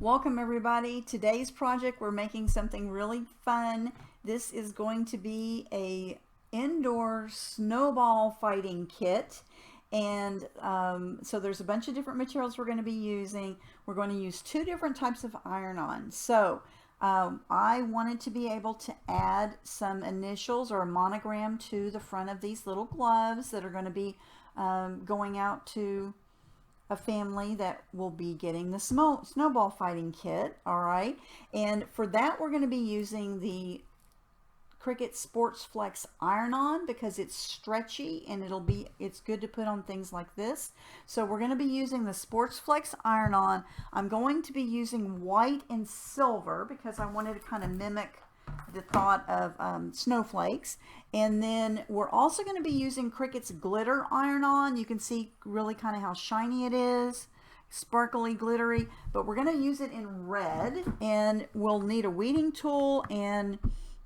Welcome everybody. Today's project, we're making something really fun. This is going to be a indoor snowball fighting kit, and so there's a bunch of different materials we're going to be using. We're going to use two different types of iron-on. So I wanted to be able to add some initials or a monogram to the front of these little gloves that are going to be going out to a family that will be getting the snowball fighting kit. All right, and for that we're going to be using the CRICUT SPORTSFLEX IRON ON because it's stretchy and it's good to put on things like this. So we're going to be using the SPORTSFLEX IRON ON. I'm going to be using white and silver because I wanted to kind of mimic the thought of snowflakes. And then we're also going to be using CRICUT's Glitter Iron On. You can see really kind of how shiny it is, sparkly, glittery, but we're going to use it in red, and we'll need a weeding tool and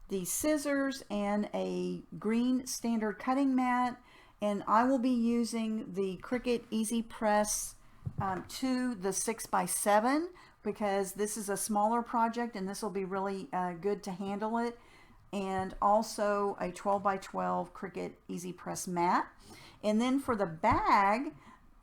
the scissors and a green standard cutting mat. And I will be using the CRICUT Easy Press 2, the 6x7, because this is a smaller project and this will be really good to handle it, and also a 12x12 CRICUT Easy Press mat. And then for the bag,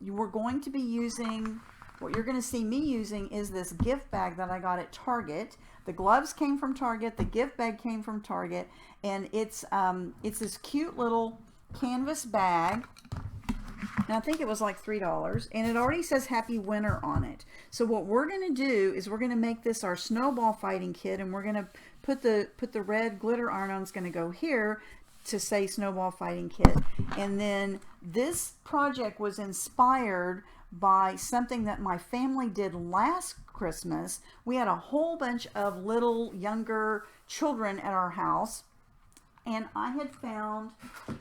we're going to be using, what you're going to see me using is this gift bag that I got at Target. The gloves came from Target, the gift bag came from Target, and it's this cute little canvas bag. Now I think it was like $3, and it already says Happy Winter on it. So what we're going to do is we're going to make this our snowball fighting kit, and we're going to put the red glitter iron-on is going to go here to say snowball fighting kit. And then this project was inspired by something that my family did last Christmas. We had a whole bunch of little younger children at our house, and I had found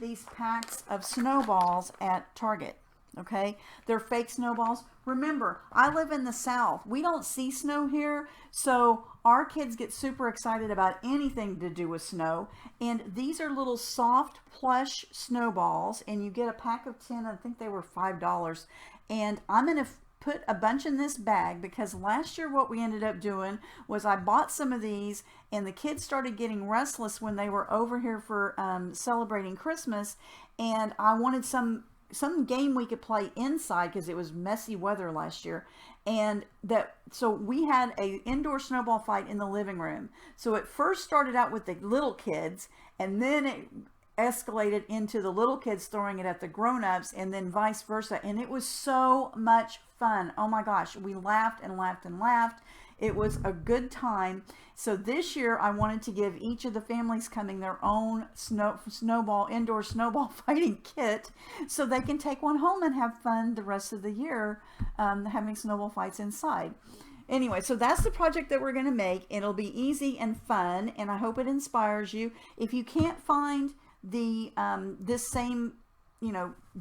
these packs of snowballs at Target. Okay, they're fake snowballs. Remember, I live in the South. We don't see snow here, so our kids get super excited about anything to do with snow. And these are little soft plush snowballs, and you get a pack of 10. I think they were $5. And I'm going to put a bunch in this bag because last year what we ended up doing was I bought some of these, and the kids started getting restless when they were over here for celebrating Christmas, and I wanted some game we could play inside because it was messy weather last year. And so we had a indoor snowball fight in the living room. So it first started out with the little kids, and then it escalated into the little kids throwing it at the grown-ups, and then vice versa. And it was so much fun. Oh my gosh, we laughed and laughed and laughed. It was a good time. So this year I wanted to give each of the families coming their own indoor snowball fighting kit so they can take one home and have fun the rest of the year having snowball fights inside. Anyway, so that's the project that we're going to make. It'll be easy and fun, and I hope it inspires you. If you can't find the this same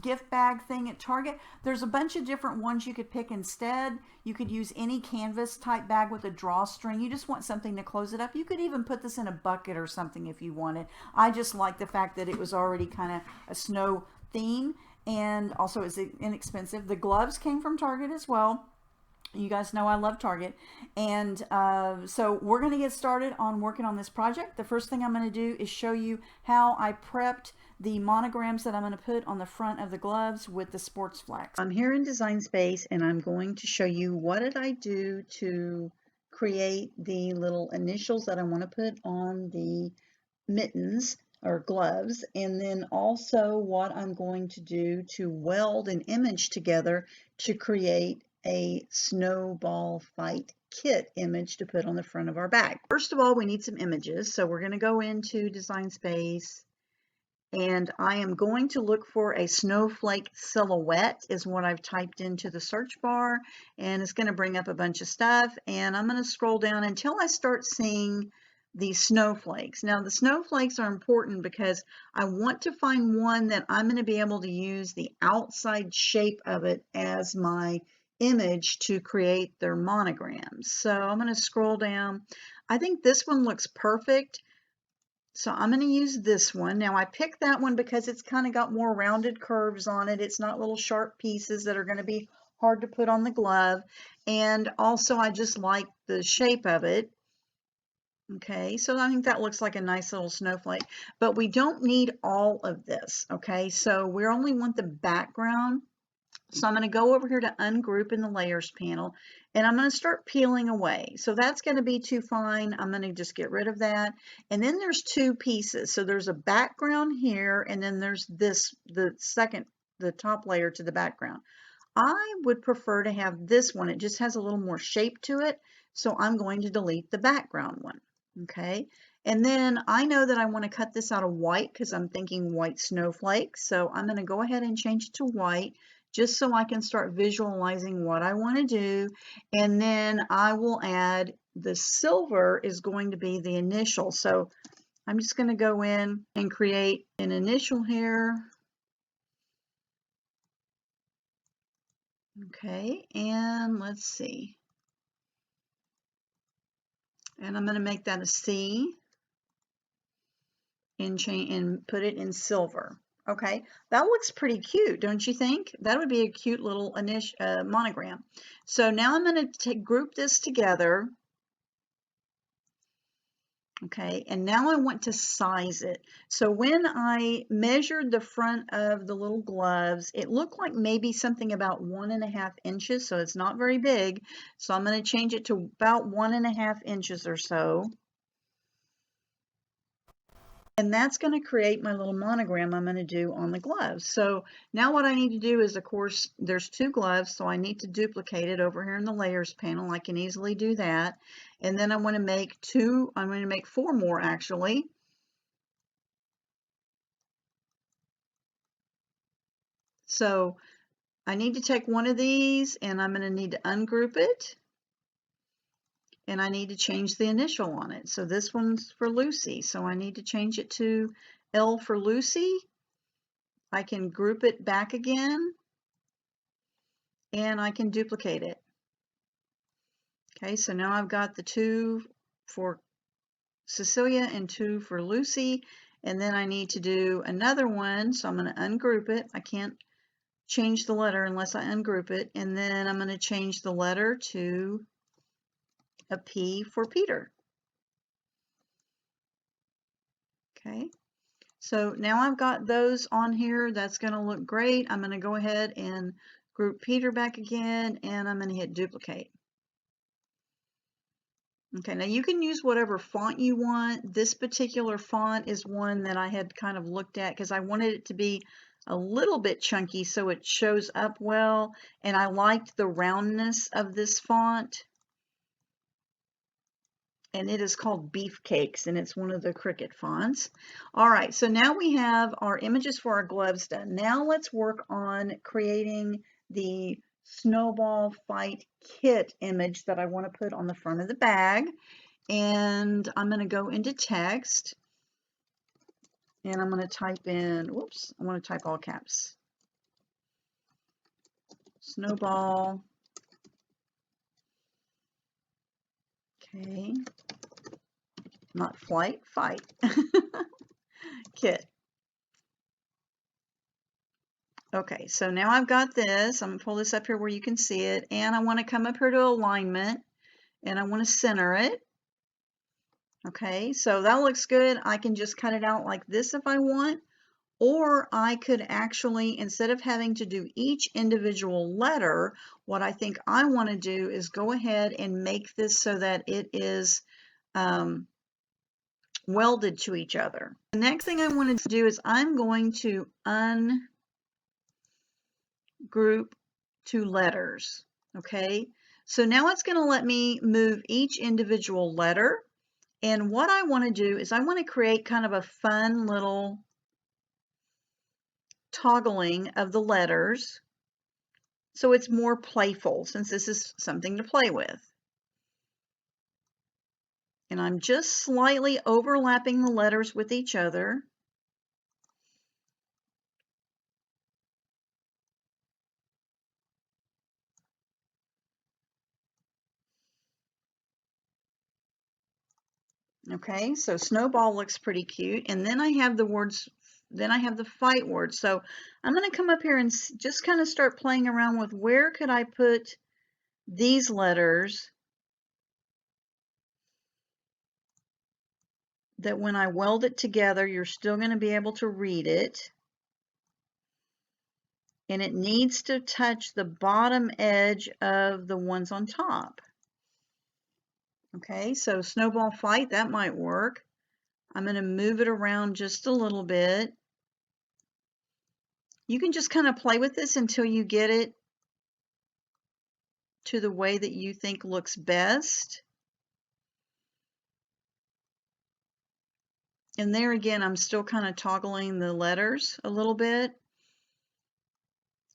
gift bag thing at Target, there's a bunch of different ones you could pick instead. You could use any canvas type bag with a drawstring. You just want something to close it up. You could even put this in a bucket or something if you wanted. I just like the fact that it was already kind of a snow theme, and also it's inexpensive. The gloves came from Target as well. You guys know I love Target. And so we're going to get started on working on this project. The first thing I'm going to do is show you how I prepped the monograms that I'm going to put on the front of the gloves with the SPORTSFLEX. I'm here in Design Space, and I'm going to show you what did I do to create the little initials that I want to put on the mittens or gloves, and then also what I'm going to do to weld an image together to create a snowball fight kit image to put on the front of our bag. First of all, we need some images, so we're going to go into Design Space, and I am going to look for a snowflake silhouette is what I've typed into the search bar, and it's going to bring up a bunch of stuff, and I'm going to scroll down until I start seeing these snowflakes. Now the snowflakes are important because I want to find one that I'm going to be able to use the outside shape of it as my image to create their monograms. So I'm going to scroll down. I think this one looks perfect, so I'm going to use this one. Now I picked that one because it's kind of got more rounded curves on it. It's not little sharp pieces that are going to be hard to put on the glove. And also I just like the shape of it. Okay, so I think that looks like a nice little snowflake, but we don't need all of this. Okay, so we only want the background. So I'm going to go over here to ungroup in the layers panel, and I'm going to start peeling away. So that's going to be too fine. I'm going to just get rid of that. And then there's two pieces. So there's a background here, and then there's this, the top layer to the background. I would prefer to have this one. It just has a little more shape to it. So I'm going to delete the background one. Okay. And then I know that I want to cut this out of white because I'm thinking white snowflake. So I'm going to go ahead and change it to white just so I can start visualizing what I want to do. And then I will add the silver is going to be the initial. So I'm just going to go in and create an initial here. Okay, and let's see. And I'm going to make that a C and put it in silver. Okay, that looks pretty cute, don't you think? That would be a cute little monogram. So now I'm going to group this together. Okay, and now I want to size it. So when I measured the front of the little gloves, it looked like maybe something about 1.5 inches, so it's not very big. So I'm going to change it to about 1.5 inches or so. And that's going to create my little monogram I'm going to do on the gloves. So now what I need to do is, of course, there's two gloves, so I need to duplicate it over here in the layers panel. I can easily do that. And then I want to make I'm going to make 4 more actually. So I need to take one of these and I'm going to need to ungroup it. And I need to change the initial on it. So this one's for Lucy. So I need to change it to L for Lucy. I can group it back again and I can duplicate it. Okay, so now I've got the 2 for Cecilia and 2 for Lucy. And then I need to do another one. So I'm going to ungroup it. I can't change the letter unless I ungroup it. And then I'm going to change the letter to a P for Peter. Okay, so now I've got those on here. That's going to look great. I'm going to go ahead and group Peter back again, and I'm going to hit duplicate. Okay, now you can use whatever font you want. This particular font is one that I had kind of looked at because I wanted it to be a little bit chunky so it shows up well, and I liked the roundness of this font. And it is called Beefcakes, and it's one of the CRICUT fonts. All right, so now we have our images for our gloves done. Now let's work on creating the Snowball Fight Kit image that I want to put on the front of the bag. And I'm going to go into text, and I'm going to type in, whoops, I want to type all caps. Snowball. Okay. Not flight, fight. Kit. Okay, so now I've got this. I'm going to pull this up here where you can see it, and I want to come up here to alignment, and I want to center it. Okay, so that looks good. I can just cut it out like this if I want, or I could actually, instead of having to do each individual letter, what I think I want to do is go ahead and make this so that it is welded to each other. The next thing I want to do is I'm going to ungroup to letters. Okay, so now it's going to let me move each individual letter. And what I want to do is I want to create kind of a fun little toggling of the letters so it's more playful since this is something to play with. And I'm just slightly overlapping the letters with each other. Okay, so Snowball looks pretty cute. And then I have the words then I have the fight word. So I'm going to come up here and just kind of start playing around with where could I put these letters that when I weld it together, you're still going to be able to read it. And it needs to touch the bottom edge of the ones on top. Okay, so snowball fight, that might work. I'm going to move it around just a little bit. You can just kind of play with this until you get it to the way that you think looks best. And there again, I'm still kind of toggling the letters a little bit.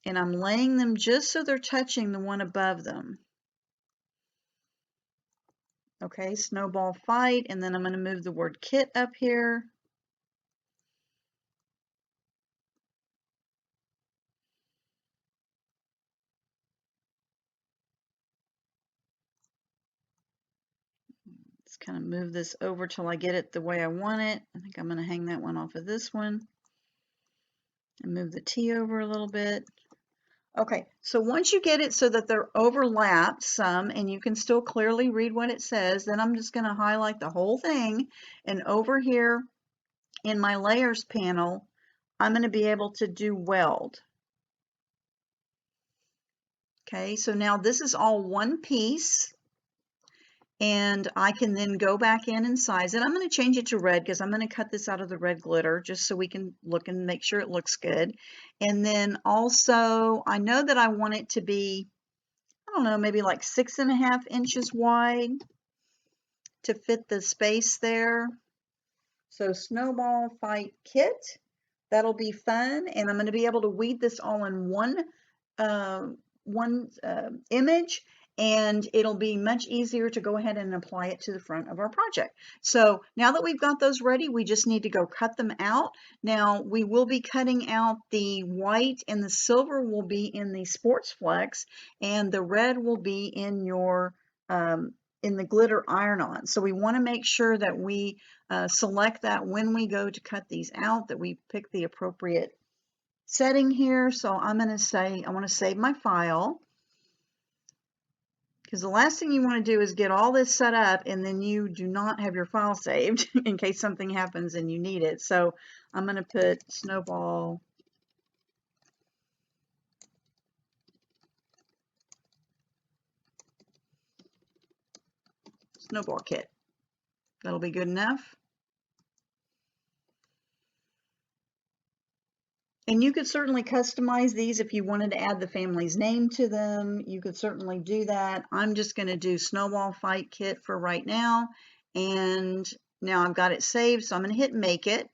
And I'm laying them just so they're touching the one above them. Okay, snowball fight, and then I'm going to move the word kit up here. Let's kind of move this over till I get it the way I want it. I think I'm going to hang that one off of this one and move the T over a little bit. Okay, so once you get it so that they're overlapped some and you can still clearly read what it says, then I'm just going to highlight the whole thing, and over here in my layers panel, I'm going to be able to do weld. Okay, so now this is all one piece, and I can then go back in and size it. I'm going to change it to red because I'm going to cut this out of the red glitter just so we can look and make sure it looks good. And then also, I know that I want it to be, I don't know, maybe like 6.5 inches wide to fit the space there. So snowball fight kit, that'll be fun, and I'm going to be able to weed this all in one image, and it'll be much easier to go ahead and apply it to the front of our project. So now that we've got those ready, we just need to go cut them out. Now we will be cutting out the white, and the silver will be in the SportsFlex, and the red will be in your in the glitter iron-on. So we want to make sure that we select that when we go to cut these out, that we pick the appropriate setting here. So I'm going to say, I want to save my file, because the last thing you want to do is get all this set up and then you do not have your file saved in case something happens and you need it. So I'm going to put snowball kit. That'll be good enough. And you could certainly customize these if you wanted to add the family's name to them. You could certainly do that. I'm just going to do Snowball Fight Kit for right now. And now I've got it saved, so I'm going to hit Make It.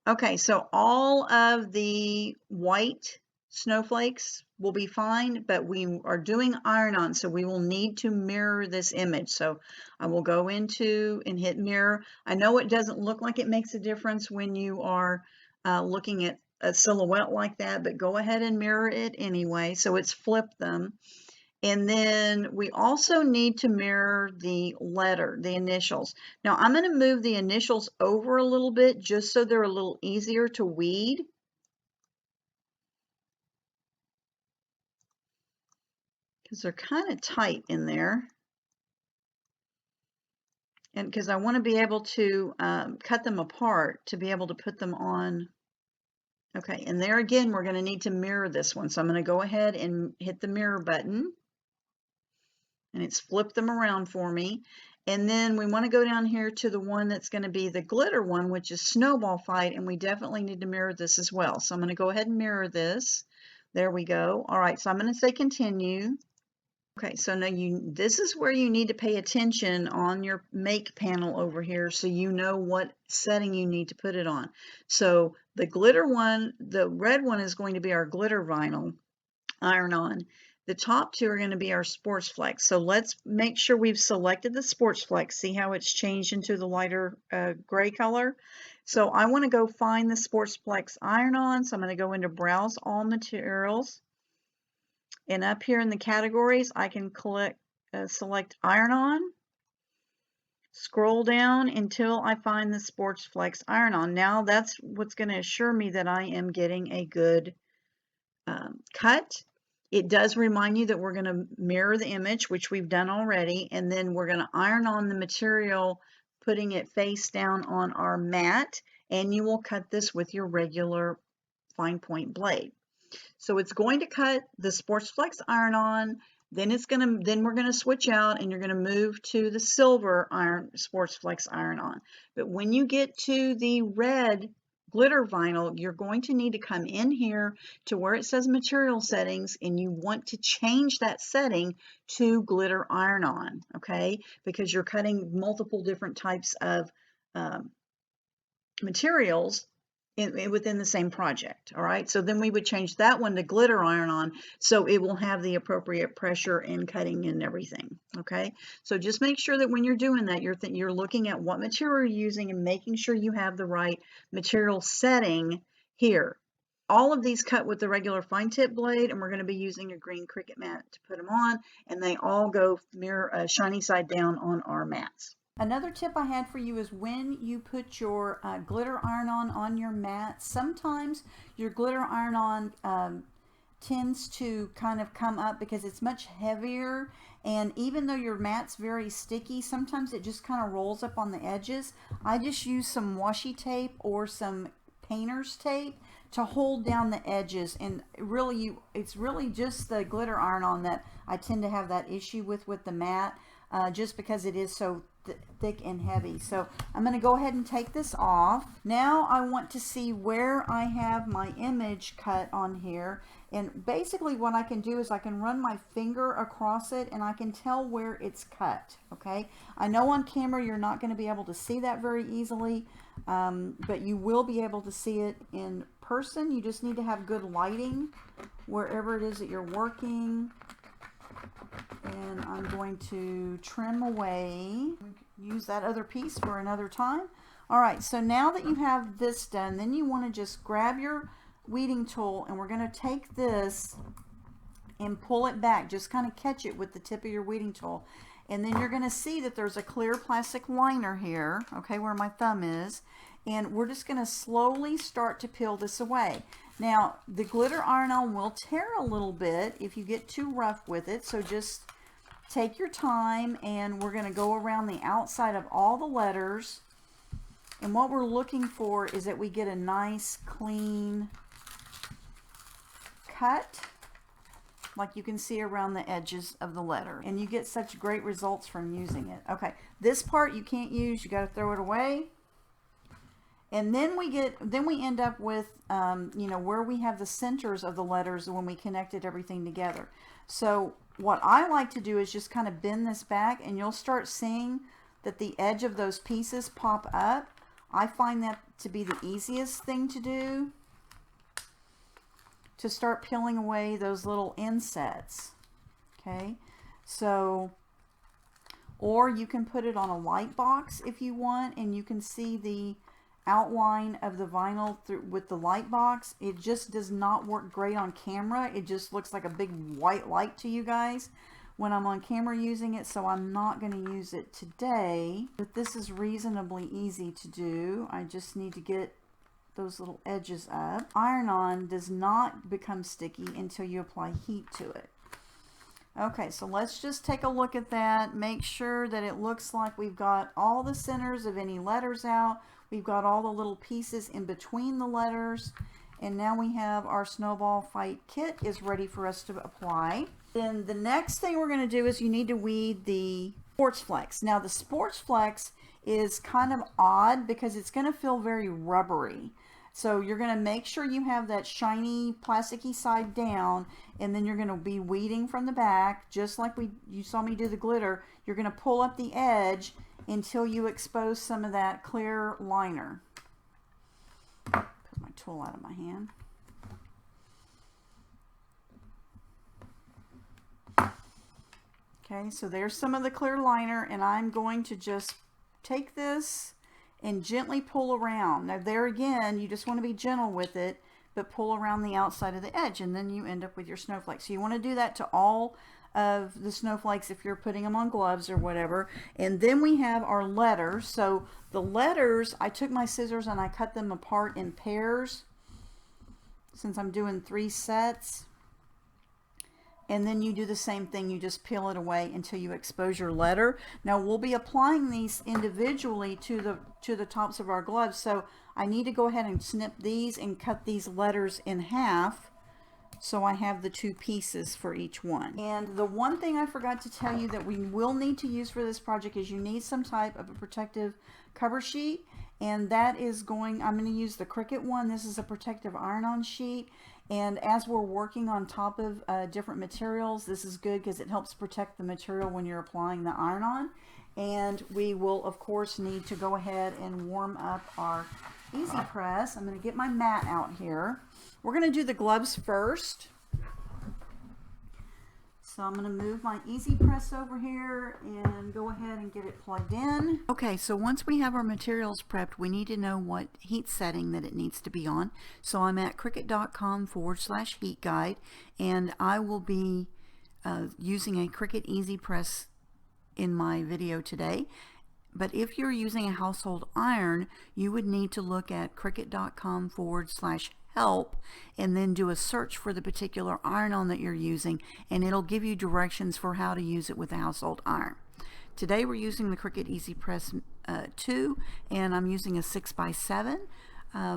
Okay, so all of the white snowflakes will be fine, but we are doing iron-on, so we will need to mirror this image. So I will go into and hit mirror. I know it doesn't look like it makes a difference when you are looking at a silhouette like that, but go ahead and mirror it anyway. So it's flipped them. And then we also need to mirror the letter, the initials. Now I'm going to move the initials over a little bit just so they're a little easier to weed. Because they're kind of tight in there. And because I want to be able to cut them apart to be able to put them on. Okay, and there again, we're going to need to mirror this one. So I'm going to go ahead and hit the mirror button. And it's flipped them around for me. And then we want to go down here to the one that's going to be the glitter one, which is Snowball Fight, and we definitely need to mirror this as well. So I'm going to go ahead and mirror this. There we go. All right, so I'm going to say continue. Okay, so now this is where you need to pay attention on your make panel over here so you know what setting you need to put it on. So the glitter one, the red one is going to be our glitter vinyl iron-on. The top two are going to be our SportsFlex. So let's make sure we've selected the SportsFlex. See how it's changed into the lighter gray color? So I want to go find the SportsFlex iron-on. So I'm going to go into Browse All Materials. And up here in the categories, I can select iron-on. scroll down until I find the SPORTSFLEX Iron On. Now that's what's going to assure me that I am getting a good cut. It does remind you that we're going to mirror the image, which we've done already, and then we're going to iron on the material, putting it face down on our mat, and you will cut this with your regular fine point blade. So it's going to cut the SPORTSFLEX Iron On, then we're going to switch out and you're going to move to the silver SPORTSFLEX Iron On. But when you get to the red glitter vinyl, you're going to need to come in here to where it says material settings, and you want to change that setting to glitter iron on, okay? Because you're cutting multiple different types of materials within the same project. All right, so then we would change that one to glitter iron on, so it will have the appropriate pressure and cutting and everything. Okay, so just make sure that when you're doing that, you're looking at what material you're using and making sure you have the right material setting here. All of these cut with the regular fine tip blade, and we're going to be using a green CRICUT mat to put them on, and they all go mirror shiny side down on our mats. Another tip I had for you is when you put your glitter iron on your mat, sometimes your glitter iron on tends to kind of come up because it's much heavier, and even though your mat's very sticky, sometimes it just kind of rolls up on the edges. I just use some washi tape or some painter's tape to hold down the edges, and really it's really just the glitter iron on that I tend to have that issue with the mat, just because it is so thick and heavy. So I'm going to go ahead and take this off. Now I want to see where I have my image cut on here, and basically what I can do is I can run my finger across it and I can tell where it's cut. Okay, I know on camera you're not going to be able to see that very easily, but you will be able to see it in person. You just need to have good lighting wherever it is that you're working. And I'm going to trim away, use that other piece for another time. All right, so now that you have this done, then you want to just grab your weeding tool, and we're going to take this and pull it back. Just kind of catch it with the tip of your weeding tool. And then you're going to see that there's a clear plastic liner here, okay, where my thumb is. And we're just going to slowly start to peel this away. Now, the glitter iron on will tear a little bit if you get too rough with it, so just take your time, and we're going to go around the outside of all the letters. And what we're looking for is that we get a nice, clean cut, like you can see around the edges of the letter. And you get such great results from using it. Okay, this part you can't use, you got to throw it away. And then we end up with, you know, where we have the centers of the letters when we connected everything together. So what I like to do is just kind of bend this back, and you'll start seeing that the edge of those pieces pop up. I find that to be the easiest thing to do, to start peeling away those little insets. Okay, so, or you can put it on a light box if you want, and you can see the outline of the vinyl with the light box. It just does not work great on camera. It just looks like a big white light to you guys when I'm on camera using it, so I'm not going to use it today. But this is reasonably easy to do. I just need to get those little edges up. Iron on does not become sticky until you apply heat to it. Okay, so let's just take a look at that. Make sure that it looks like we've got all the centers of any letters out. We've got all the little pieces in between the letters. And now we have our Snowball Fight Kit is ready for us to apply. Then the next thing we're going to do is you need to weed the SPORTSFLEX. Now the SPORTSFLEX is kind of odd because it's going to feel very rubbery. So you're going to make sure you have that shiny plasticky side down, and then you're going to be weeding from the back just like you saw me do the glitter. You're going to pull up the edge until you expose some of that clear liner. Put my tool out of my hand. Okay, so there's some of the clear liner, and I'm going to just take this and gently pull around. Now there again, you just want to be gentle with it, but pull around the outside of the edge, and then you end up with your snowflake. So you want to do that to all of the snowflakes if you're putting them on gloves or whatever. And then we have our letters. So the letters, I took my scissors and I cut them apart in pairs since I'm doing 3 sets. And then you do the same thing, you just peel it away until you expose your letter. Now we'll be applying these individually to the tops of our gloves, so I need to go ahead and snip these and cut these letters in half so I have the 2 pieces for each one. And the one thing I forgot to tell you that we will need to use for this project is you need some type of a protective cover sheet, and that is I'm going to use the CRICUT one. This is a protective iron-on sheet. And as we're working on top of different materials, this is good because it helps protect the material when you're applying the iron-on. And we will, of course, need to go ahead and warm up our Easy Press. I'm going to get my mat out here. We're going to do the gloves first. So I'm going to move my Easy Press over here and go ahead and get it plugged in. Okay, so once we have our materials prepped, we need to know what heat setting that it needs to be on. So I'm at cricut.com/heat guide, and I will be using a CRICUT Easy Press in my video today. But if you're using a household iron, you would need to look at cricut.com/help and then do a search for the particular iron-on that you're using, and it'll give you directions for how to use it with a household iron. Today we're using the CRICUT Easy Press 2, and I'm using a 6x7.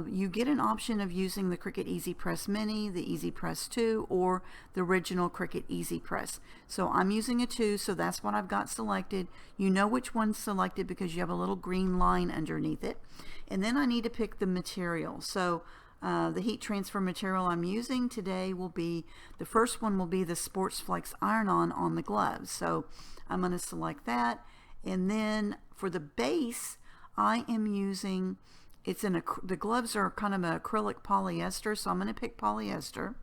You get an option of using the CRICUT Easy Press Mini, the Easy Press 2, or the original CRICUT Easy Press. So I'm using a 2, so that's what I've got selected. You know which one's selected because you have a little green line underneath it. And then I need to pick the material. So the heat transfer material I'm using today will be, the first one will be the SPORTSFLEX IRON on the gloves. So I'm going to select that. And then for the base, I am using, the gloves are kind of an acrylic polyester, so I'm going to pick polyester.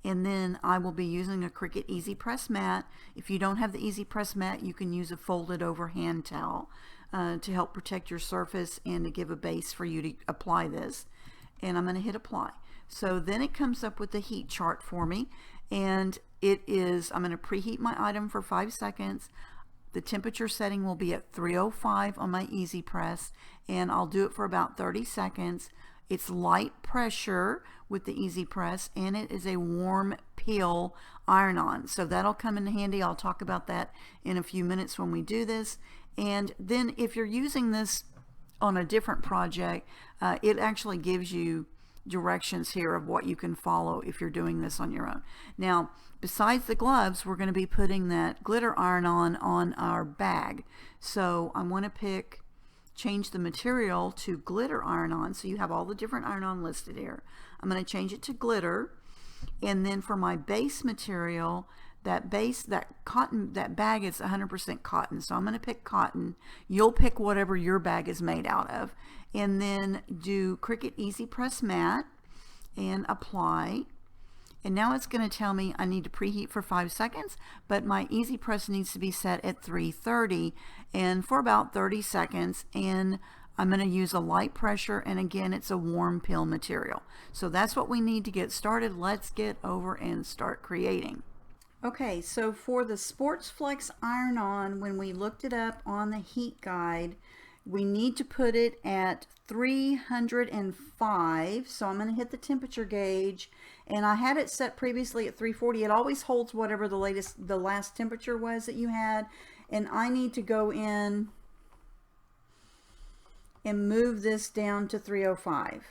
And then I will be using a CRICUT Easy Press mat. If you don't have the Easy Press mat, you can use a folded over hand towel to help protect your surface and to give a base for you to apply this. And I'm going to hit apply. So then it comes up with the heat chart for me, and it is, I'm going to preheat my item for 5 seconds. The temperature setting will be at 305 on my Easy Press, and I'll do it for about 30 seconds. It's light pressure with the Easy Press, and it is a warm peel iron-on. So that'll come in handy. I'll talk about that in a few minutes when we do this. And then if you're using this on a different project, it actually gives you directions here of what you can follow if you're doing this on your own. Now, besides the gloves, we're going to be putting that glitter iron on our bag. So I want to change the material to glitter iron on. So you have all the different iron on listed here. I'm going to change it to glitter. And then for my base material, that bag is 100% cotton. So I'm going to pick cotton. You'll pick whatever your bag is made out of. And then do CRICUT Easy Press Mat and apply. And now it's going to tell me I need to preheat for 5 seconds, but my Easy Press needs to be set at 330 and for about 30 seconds. And I'm going to use a light pressure, and again, it's a warm peel material. So that's what we need to get started. Let's get over and start creating. Okay, so for the SPORTSFLEX Iron On, when we looked it up on the heat guide, we need to put it at 305. So I'm going to hit the temperature gauge, and I had it set previously at 340. It always holds whatever the last temperature was that you had, and I need to go in and move this down to 305.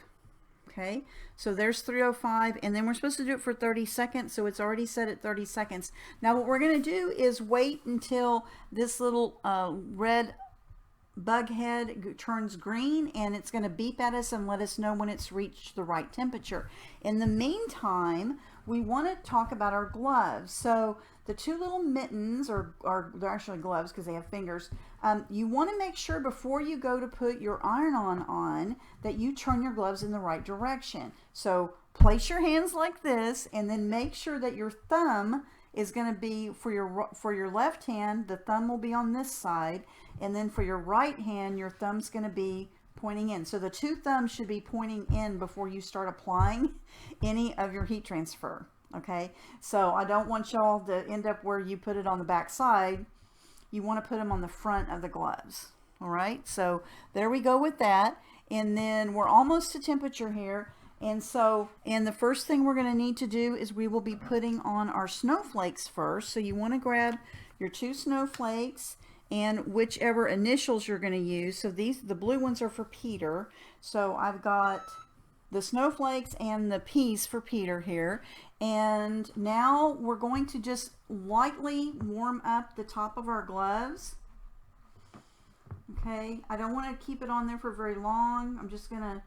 Okay, so there's 305, and then we're supposed to do it for 30 seconds, so it's already set at 30 seconds. Now what we're going to do is wait until this little red bug head turns green, and it's going to beep at us and let us know when it's reached the right temperature. In the meantime, we want to talk about our gloves. So the 2 little mittens, or they're actually gloves because they have fingers, you want to make sure before you go to put your iron-on on that you turn your gloves in the right direction. So place your hands like this, and then make sure that your thumb is going to be, for your left hand, the thumb will be on this side, and then for your right hand, your thumb's going to be pointing in. So the 2 thumbs should be pointing in before you start applying any of your heat transfer. Okay, so I don't want y'all to end up where you put it on the back side. You want to put them on the front of the gloves. All right, so there we go with that. And then we're almost to temperature here. And the first thing we're going to need to do is we will be putting on our snowflakes first. So you want to grab your 2 snowflakes and whichever initials you're going to use. So the blue ones are for Peter. So I've got the snowflakes and the P's for Peter here. And now we're going to just lightly warm up the top of our gloves. Okay, I don't want to keep it on there for very long. I'm just going to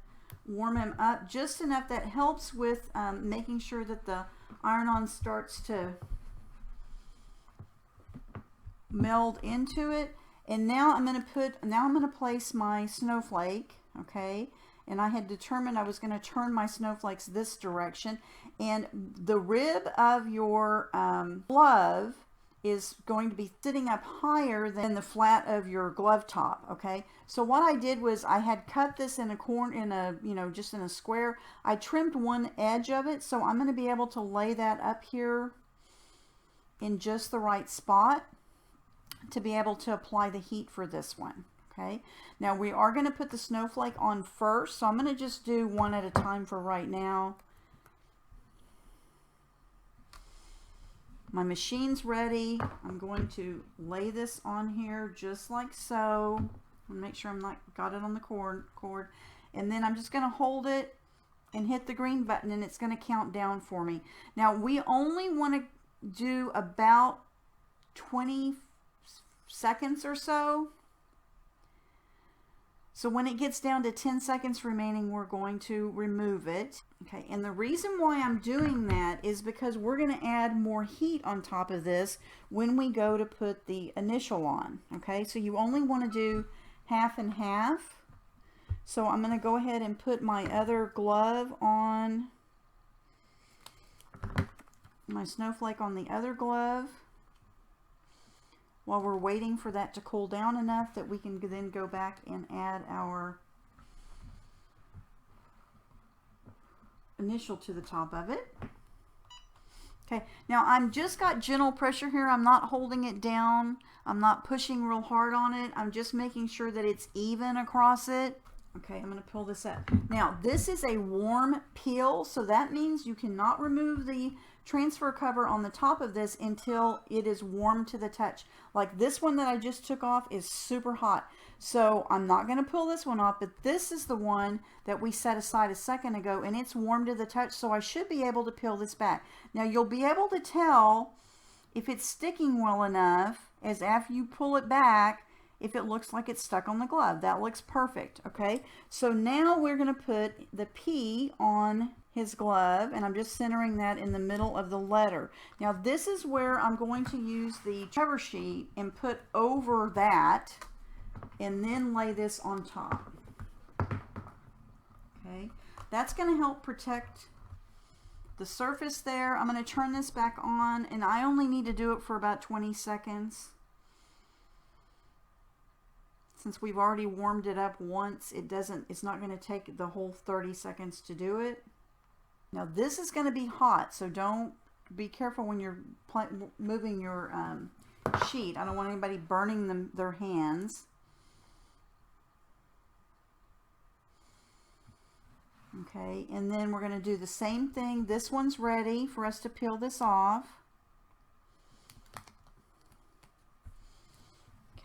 warm them up just enough that helps with making sure that the iron-on starts to meld into it. And now I'm going to place my snowflake. Okay, and I had determined I was going to turn my snowflakes this direction, and the rib of your glove is going to be sitting up higher than the flat of your glove top. Okay, so what I did was I had cut this in a just in a square. I trimmed one edge of it, so I'm going to be able to lay that up here in just the right spot to be able to apply the heat for this one. Okay, now we are going to put the snowflake on first, so I'm going to just do one at a time for right now. My machine's ready. I'm going to lay this on here just like so. Make sure I'm not got it on the cord. And then I'm just going to hold it and hit the green button, and it's going to count down for me. Now we only want to do about 20 seconds or so. So when it gets down to 10 seconds remaining, we're going to remove it. Okay, and the reason why I'm doing that is because we're going to add more heat on top of this when we go to put the initial on. Okay, so you only want to do half and half. So I'm going to go ahead and put my other glove on, my snowflake on the other glove, while we're waiting for that to cool down enough that we can then go back and add our initial to the top of it. Okay, now I'm just got gentle pressure here. I'm not holding it down. I'm not pushing real hard on it. I'm just making sure that it's even across it. Okay, I'm going to pull this up. Now this is a warm peel, so that means you cannot remove the transfer cover on the top of this until it is warm to the touch. Like this one that I just took off is super hot, so I'm not going to pull this one off, but this is the one that we set aside a second ago, and it's warm to the touch, so I should be able to peel this back. Now you'll be able to tell if it's sticking well enough as after you pull it back, if it looks like it's stuck on the glove. That looks perfect. Okay, so now we're going to put the P on his glove, and I'm just centering that in the middle of the letter. Now this is where I'm going to use the cover sheet and put over that and then lay this on top. Okay, that's going to help protect the surface there. I'm going to turn this back on, and I only need to do it for about 20 seconds. Since we've already warmed it up once, it's not going to take the whole 30 seconds to do it. Now this is going to be hot, so be careful when you're moving your sheet. I don't want anybody burning their hands. Okay, and then we're going to do the same thing. This one's ready for us to peel this off.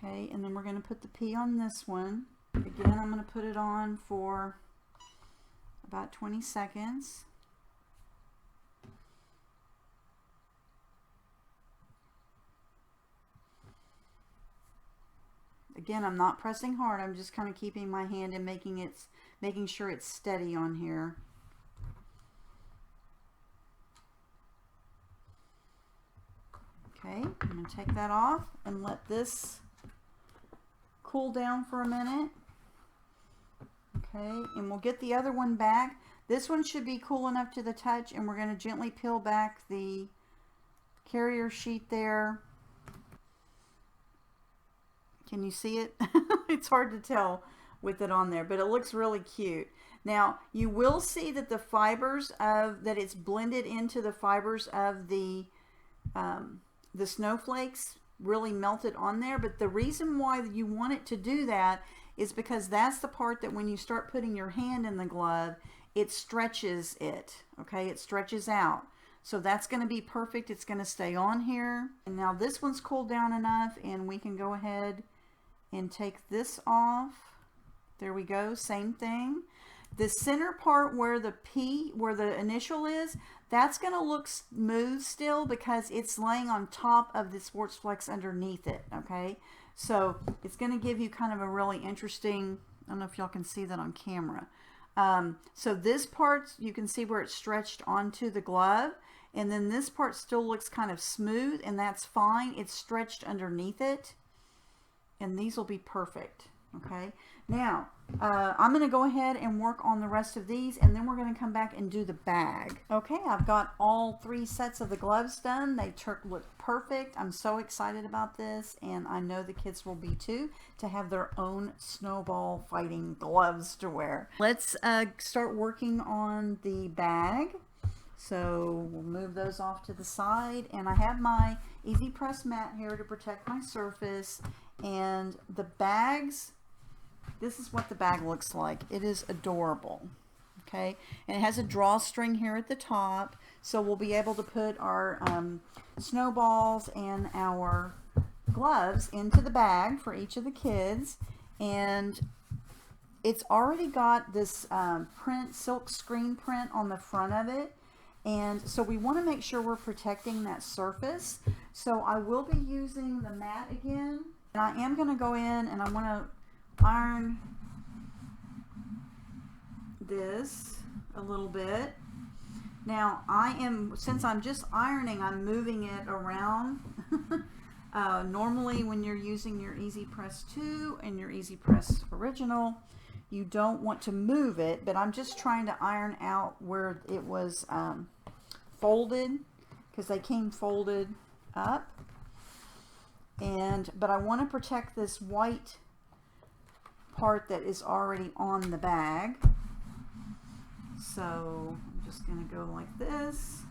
Okay, and then we're going to put the P on this one. Again, I'm going to put it on for about 20 seconds. Again, I'm not pressing hard. I'm just kind of keeping my hand and making sure it's steady on here. Okay, I'm going to take that off and let this cool down for a minute. Okay, and we'll get the other one back. This one should be cool enough to the touch, and we're going to gently peel back the carrier sheet there. Can you see it? It's hard to tell, with it on there, but it looks really cute. Now you will see that the fibers of that it's blended into the fibers of the snowflakes really melted on there, but the reason why you want it to do that is because that's the part that when you start putting your hand in the glove, it stretches it, okay? It stretches out. So that's going to be perfect. It's going to stay on here. And now this one's cooled down enough, and we can go ahead and take this off. There we go, same thing. The center part where the P, where the initial is, that's going to look smooth still because it's laying on top of the SportsFlex underneath it, okay? So it's going to give you kind of a really interesting, I don't know if y'all can see that on camera. So this part, you can see where it's stretched onto the glove, and then this part still looks kind of smooth, and that's fine. It's stretched underneath it, and these will be perfect, okay? Now, I'm going to go ahead and work on the rest of these, and then we're going to come back and do the bag. Okay, I've got all 3 sets of the gloves done. They look perfect. I'm so excited about this, and I know the kids will be too, to have their own snowball fighting gloves to wear. Let's start working on the bag. So we'll move those off to the side, and I have my easy press mat here to protect my surface, and the bags, this is what the bag looks like. It is adorable, okay? And it has a drawstring here at the top, so we'll be able to put our snowballs and our gloves into the bag for each of the kids. And it's already got this print, silk screen print on the front of it. And so we want to make sure we're protecting that surface. So I will be using the mat again. And I am going to go in and I want to iron this a little bit. Now since I'm just ironing, I'm moving it around. Normally when you're using your Easy Press 2 and your Easy Press Original, you don't want to move it, but I'm just trying to iron out where it was folded, because they came folded up. But I want to protect this white part that is already on the bag. So I'm just going to go like this.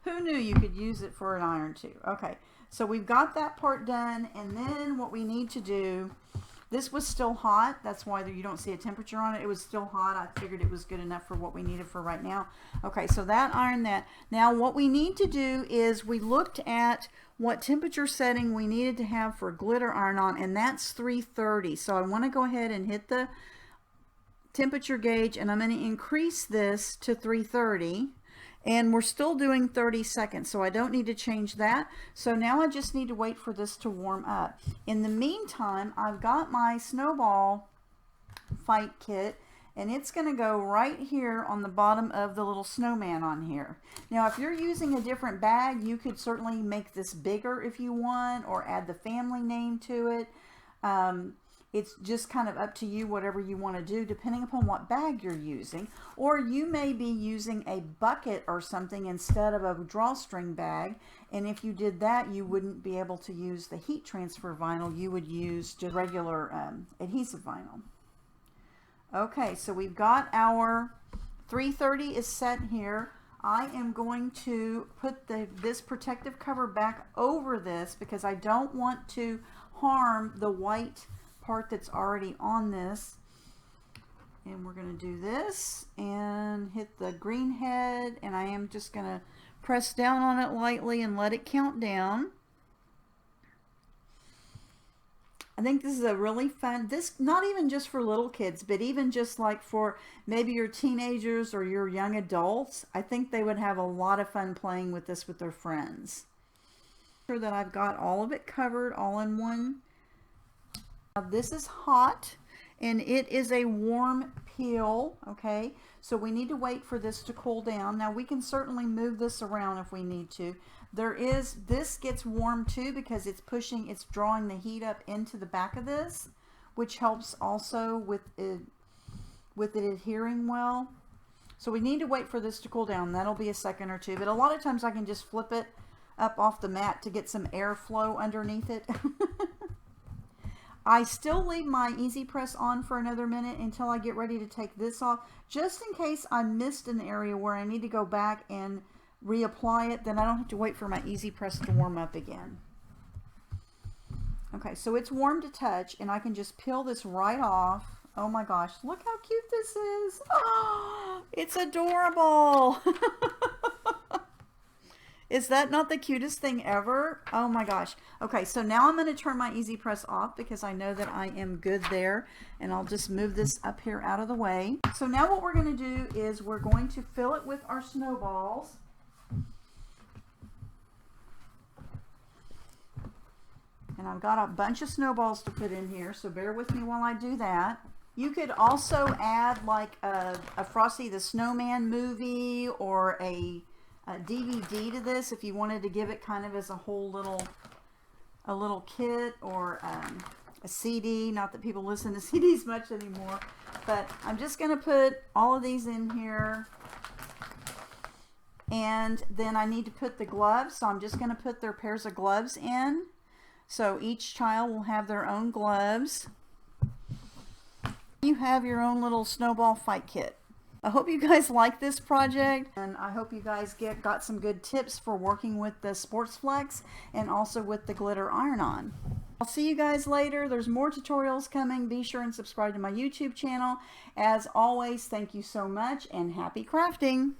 Who knew you could use it for an iron too? Okay, so we've got that part done, and then what we need to do, this was still hot, that's why you don't see a temperature on it. It was still hot. I figured it was good enough for what we needed for right now. Okay, so that ironed that. Now what we need to do is we looked at what temperature setting we needed to have for glitter iron on, and that's 330. So I want to go ahead and hit the temperature gauge, and I'm going to increase this to 330. And we're still doing 30 seconds, so I don't need to change that. So now I just need to wait for this to warm up. In the meantime, I've got my Snowball Fight Kit, and it's going to go right here on the bottom of the little snowman on here. Now, if you're using a different bag, you could certainly make this bigger if you want, or add the family name to it. It's just kind of up to you, whatever you want to do, depending upon what bag you're using. Or you may be using a bucket or something instead of a drawstring bag. And if you did that, you wouldn't be able to use the heat transfer vinyl. You would use just regular adhesive vinyl. Okay, so we've got our 330 is set here. I am going to put this protective cover back over this because I don't want to harm the white part that's already on this. And we're going to do this and hit the green head, and I am just going to press down on it lightly and let it count down. I think this is a really fun, not even just for little kids, but even just like for maybe your teenagers or your young adults. I think they would have a lot of fun playing with this with their friends. Make sure that I've got all of it covered all in one. Now this is hot, and it is a warm peel, okay? So we need to wait for this to cool down. Now we can certainly move this around if we need to. This gets warm too because it's drawing the heat up into the back of this, which helps also with it adhering well. So we need to wait for this to cool down. That'll be a second or two, but a lot of times I can just flip it up off the mat to get some airflow underneath it. I still leave my easy press on for another minute until I get ready to take this off, just in case I missed an area where I need to go back and reapply it. Then I don't have to wait for my easy press to warm up again. Okay, so it's warm to touch, and I can just peel this right off. Oh my gosh, look how cute this is. Oh, it's adorable. Is that not the cutest thing ever? Oh my gosh. Okay, so now I'm going to turn my easy press off because I know that I am good there, and I'll just move this up here out of the way. So now what we're going to do is we're going to fill it with our snowballs. And I've got a bunch of snowballs to put in here, so bear with me while I do that. You could also add like a Frosty the Snowman movie or a DVD to this if you wanted to give it kind of as a whole little kit, or a CD. Not that people listen to CDs much anymore, but I'm just going to put all of these in here. And then I need to put the gloves, so I'm just going to put their pairs of gloves in. So each child will have their own gloves. You have your own little snowball fight kit. I hope you guys like this project, and I hope you guys got some good tips for working with the SportsFLEX and also with the glitter iron-on. I'll see you guys later. There's more tutorials coming. Be sure and subscribe to my YouTube channel. As always, thank you so much, and happy crafting!